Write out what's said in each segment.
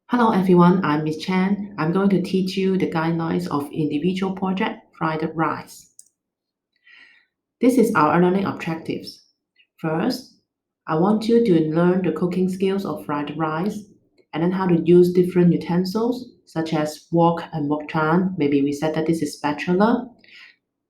Hello everyone, I'm Miss Chan. I'm going to teach you the guidelines of individual project fried rice. This is our learning objectives. First, I want you to learn the cooking skills of fried rice and then how to use different utensils such as wok and wok chan. Maybe we said that this is spatula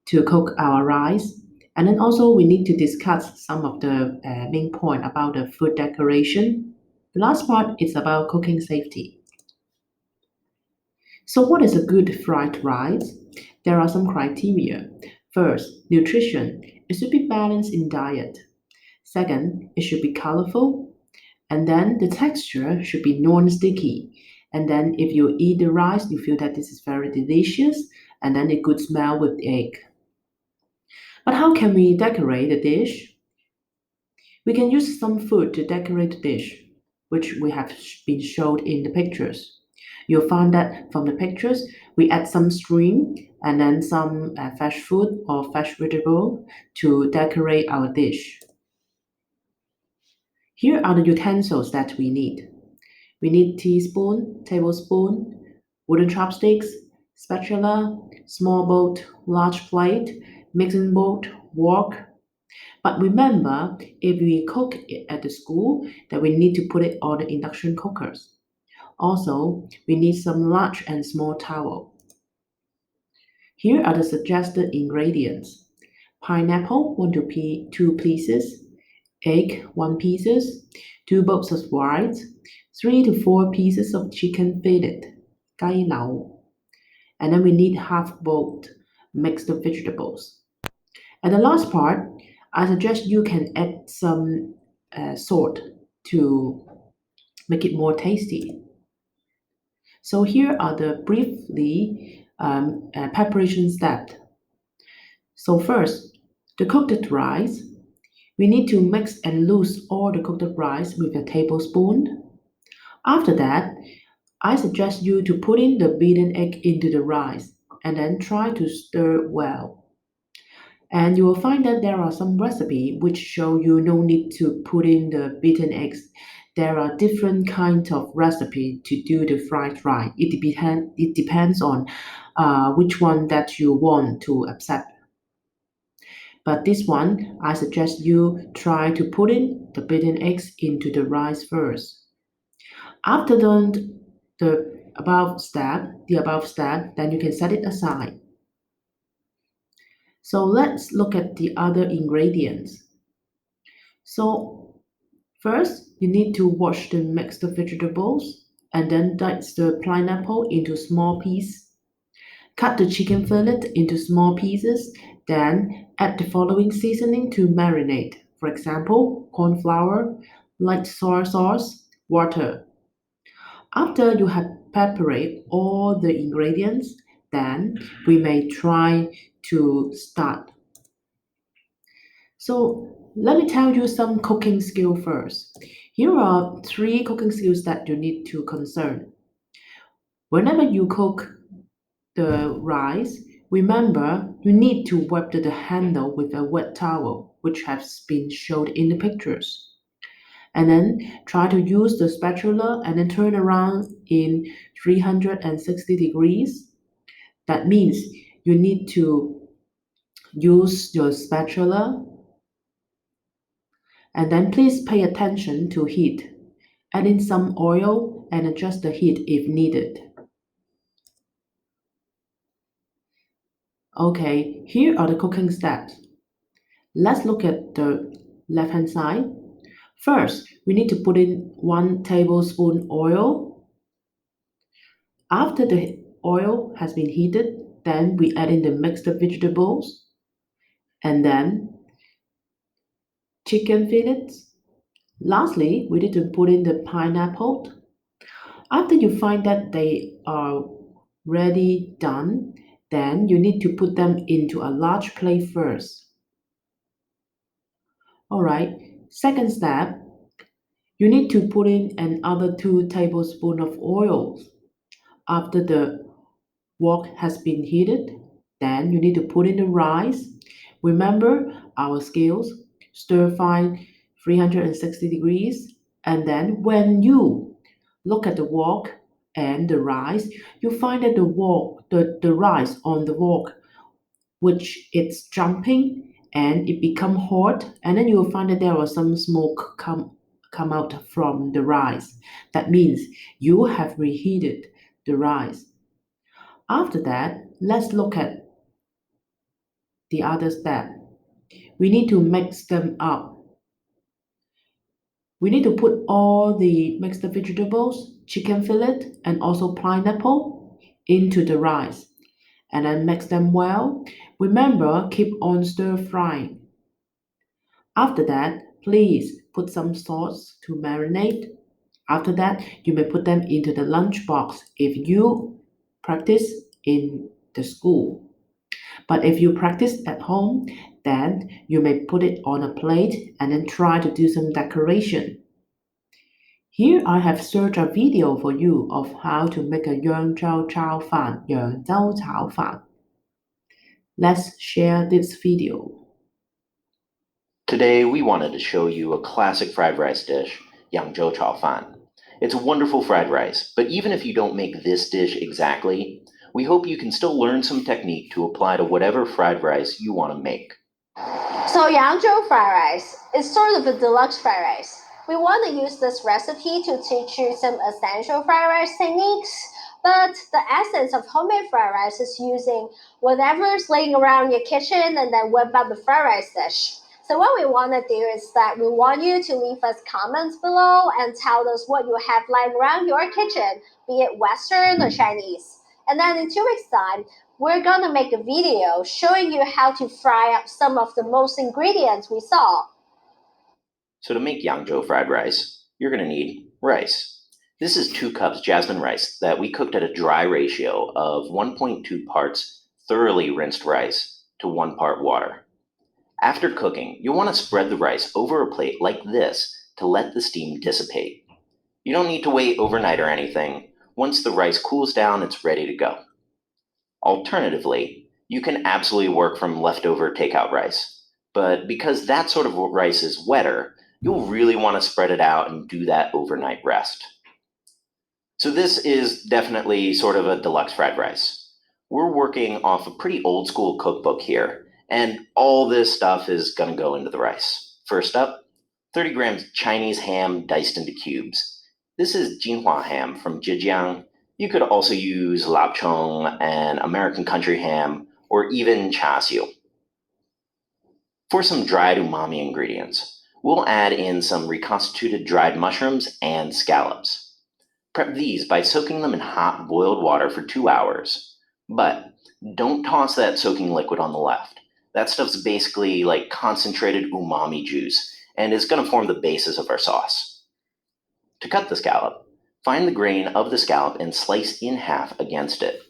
to cook our rice. And then also we need to discuss some of the main point about the food decoration. The last part is about cooking safety. So, what is a good fried rice? There are some criteria. First, nutrition. It should be balanced in diet. Second, it should be colorful. And then the texture should be non-sticky. And then if you eat the rice, you feel that this is very delicious. And then a good smell with egg. But how can we decorate the dish? We can use some food to decorate the dish, which we have been showed in the pictures. You'll find that from the pictures, we add some shrimp and then some fresh food or fresh vegetable to decorate our dish. Here are the utensils that we need. We need teaspoon, tablespoon, wooden chopsticks, spatula, small bowl, large plate, mixing bowl, wok. But remember, if we cook it at the school, then we need to put it on the induction cookers. Also, we need some large and small towel. Here are the suggested ingredients. Pineapple, 2 pieces. Egg, 1 pieces. 2 bowls of rice. 3 to 4 pieces of chicken fillet, 雞柳. And then we need half bowl mixed vegetables. And the last part, I suggest you can add some salt to make it more tasty. So here are the briefly preparation steps. So first, the cooked rice. We need to mix and loose all the cooked rice with a tablespoon. After that, I suggest you to put in the beaten egg into the rice and then try to stir well. And you will find that there are some recipes which show you no need to put in the beaten eggs. There are different kinds of recipe to do the fried rice. It depends on which one that you want to accept. But this one, I suggest you try to put in the beaten eggs into the rice first. After done the above step, then you can set it aside. So let's look at the other ingredients. So first, you need to wash the mixed vegetables and then dice the pineapple into small pieces. Cut the chicken fillet into small pieces, then add the following seasoning to marinate. For example, corn flour, light soy sauce, water. After you have prepared all the ingredients, then we may try to start. So let me tell you some cooking skill first. Here are 3 cooking skills that you need to concern. Whenever you cook the rice, remember you need to wipe the handle with a wet towel, which has been showed in the pictures. And then try to use the spatula and then turn around in 360 degrees. That means you need to use your spatula and then please pay attention to heat. Add in some oil and adjust the heat if needed. Okay, here are the cooking steps. Let's look at the left hand side. First, we need to put in 1 tablespoon oil. After the oil has been heated, then we add in the mixed vegetables and then chicken fillets. Lastly, we need to put in the pineapple. After you find that they are ready done, then you need to put them into a large plate first. Alright, second step, you need to put in another 2 tablespoons of oil. After the wok has been heated, then you need to put in the rice. Remember our skills, stir fry 360 degrees, and then when you look at the wok, and the rice, you find that the rice on the wok, which it's jumping and it become hot, and then you will find that there was some smoke come out from the rice. That means you have reheated the rice. After that, let's look at the other step. We need to mix them up. We need to put all the mixed vegetables, chicken fillet, and also pineapple into the rice and then mix them well. Remember, keep on stir frying. After that, please put some sauce to marinate. After that, you may put them into the lunch box if you practice in the school. But if you practice at home, then you may put it on a plate and then try to do some decoration. Here I have searched a video for you of how to make a 扬州炒饭. Let's share this video. Today we wanted to show you a classic fried rice dish, Yangzhou Chao Fan. It's a wonderful fried rice, but even if you don't make this dish exactly, we hope you can still learn some technique to apply to whatever fried rice you want to make. So Yangzhou fried rice is sort of a deluxe fried rice. We want to use this recipe to teach you some essential fried rice techniques, but the essence of homemade fried rice is using whatever's laying around your kitchen and then whip up a fried rice dish. So what we want to do is that we want you to leave us comments below and tell us what you have lying around your kitchen, be it Western or Chinese. And then in 2 weeks' time, we're gonna make a video showing you how to fry up some of the most ingredients we saw. So to make Yangzhou fried rice, you're going to need rice. This is 2 cups jasmine rice that we cooked at a dry ratio of 1.2 parts thoroughly rinsed rice to 1 part water. After cooking, you'll want to spread the rice over a plate like this to let the steam dissipate. You don't need to wait overnight or anything. Once the rice cools down, it's ready to go. Alternatively, you can absolutely work from leftover takeout rice, but because that sort of rice is wetter, you'll really want to spread it out and do that overnight rest. So this is definitely sort of a deluxe fried rice. We're working off a pretty old school cookbook here, and all this stuff is going to go into the rice. First up, 30 grams Chinese ham diced into cubes. This is Jinhua ham from Zhejiang. You could also use lapchong and American country ham, or even char siu. For some dried umami ingredients, we'll add in some reconstituted dried mushrooms and scallops. Prep these by soaking them in hot boiled water for 2 hours. But don't toss that soaking liquid on the left. That stuff's basically like concentrated umami juice and is going to form the basis of our sauce. To cut the scallop, find the grain of the scallop and slice in half against it.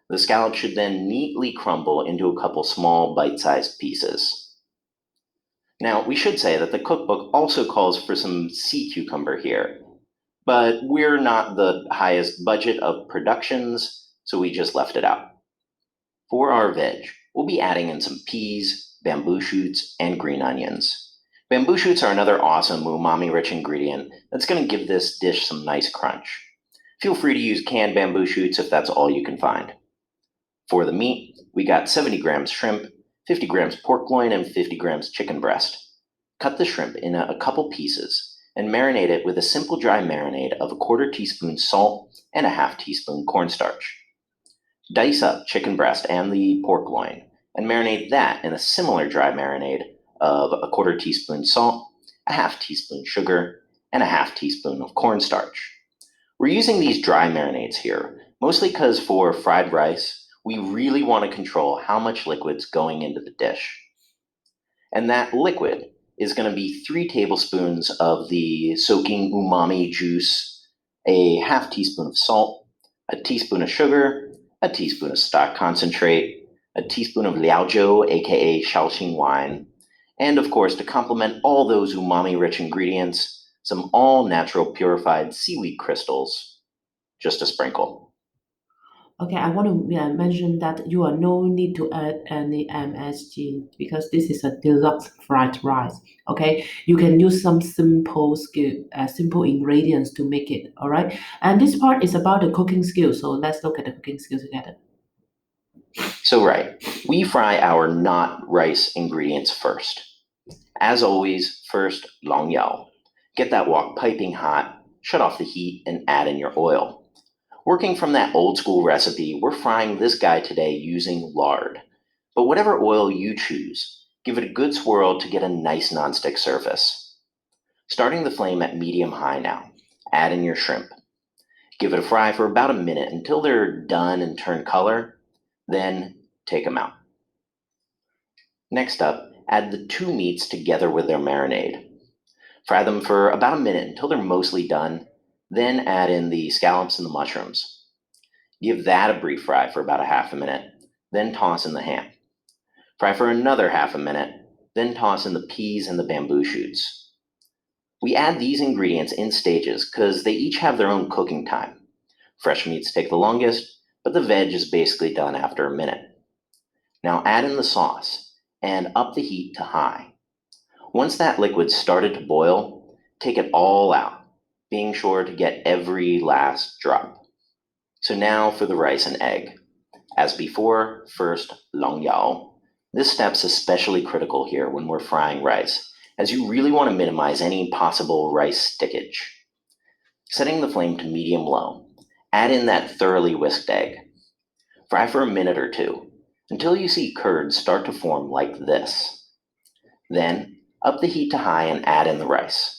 The scallop should then neatly crumble into a couple small bite-sized pieces. Now, we should say that the cookbook also calls for some sea cucumber here, but we're not the highest budget of productions, so we just left it out. For our veg, we'll be adding in some peas, bamboo shoots, and green onions. Bamboo shoots are another awesome umami-rich ingredient that's going to give this dish some nice crunch. Feel free to use canned bamboo shoots if that's all you can find. For the meat, we got 70 grams shrimp, 50 grams pork loin, and 50 grams chicken breast. Cut the shrimp in a couple pieces and marinate it with a simple dry marinade of a 1/4 teaspoon salt and a 1/2 teaspoon cornstarch. Dice up chicken breast and the pork loin and marinate that in a similar dry marinade of a 1/4 teaspoon salt, a 1/2 teaspoon sugar, and a 1/2 teaspoon of cornstarch. We're using these dry marinades here, mostly because for fried rice, we really want to control how much liquid's going into the dish. And that liquid is going to be 3 tablespoons of the soaking umami juice, a 1/2 teaspoon of salt, a teaspoon of sugar, a teaspoon of stock concentrate, a teaspoon of liaozhou, aka Shaoxing wine, and of course, to complement all those umami-rich ingredients, some all-natural purified seaweed crystals, just a sprinkle. Okay, I want to mention that you are no need to add any MSG because this is a deluxe fried rice. Okay, you can use some simple ingredients to make it. All right, and this part is about the cooking skill. So let's look at the cooking skill together. So right, we fry our not rice ingredients first. As always, first long yao. Get that wok piping hot, shut off the heat, and add in your oil. Working from that old school recipe, we're frying this guy today using lard. But whatever oil you choose, give it a good swirl to get a nice nonstick surface. Starting the flame at medium-high now, add in your shrimp. Give it a fry for about a minute until they're done and turn color, then take them out. Next up, add the two meats together with their marinade. Fry them for about a minute until they're mostly done, then add in the scallops and the mushrooms. Give that a brief fry for about a half a minute, then toss in the ham. Fry for another half a minute, then toss in the peas and the bamboo shoots. We add these ingredients in stages because they each have their own cooking time. Fresh meats take the longest, but the veg is basically done after a minute. Now add in the sauce and up the heat to high. Once that liquid started to boil, take it all out, being sure to get every last drop. So now for the rice and egg. As before, first long yao. This step's especially critical here when we're frying rice, as you really want to minimize any possible rice stickage. Setting the flame to medium-low, add in that thoroughly whisked egg. Fry for a minute or two, until you see curds start to form like this. Then, up the heat to high and add in the rice.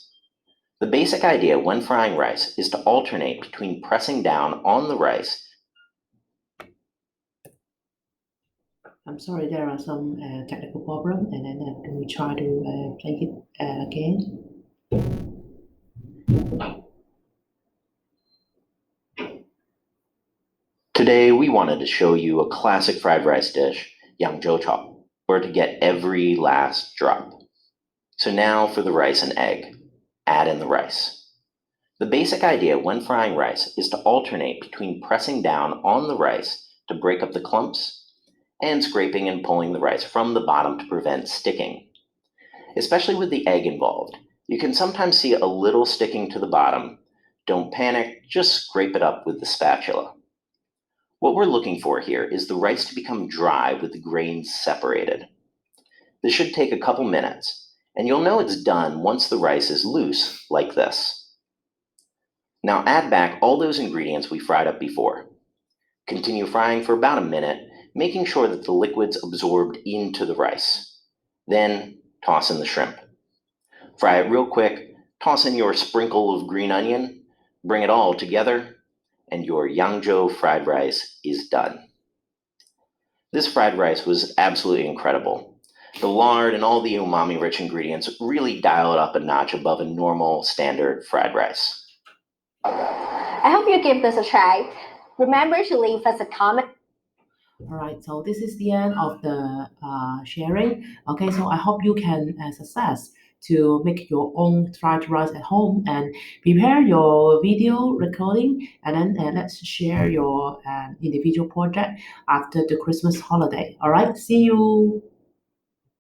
The basic idea when frying rice is to alternate between pressing down on the rice. I'm sorry, there are some technical problems, and then we try to play it again. Today, we wanted to show you a classic fried rice dish, Yangzhou chop, where to get every last drop. So now for the rice and egg. Add in the rice. The basic idea when frying rice is to alternate between pressing down on the rice to break up the clumps and scraping and pulling the rice from the bottom to prevent sticking. Especially with the egg involved, you can sometimes see a little sticking to the bottom. Don't panic, just scrape it up with the spatula. What we're looking for here is the rice to become dry with the grains separated. This should take a couple minutes, and you'll know it's done once the rice is loose, like this. Now add back all those ingredients we fried up before. Continue frying for about a minute, making sure that the liquid's absorbed into the rice. Then toss in the shrimp. Fry it real quick, toss in your sprinkle of green onion, bring it all together, and your Yangzhou fried rice is done. This fried rice was absolutely incredible. The lard and all the umami-rich ingredients really dial it up a notch above a normal, standard fried rice. I hope you give this a try. Remember to leave us a comment. All right, so this is the end of the sharing. Okay, so I hope you can success to make your own fried rice at home and prepare your video recording, and then let's share your individual project after the Christmas holiday. All right, see you.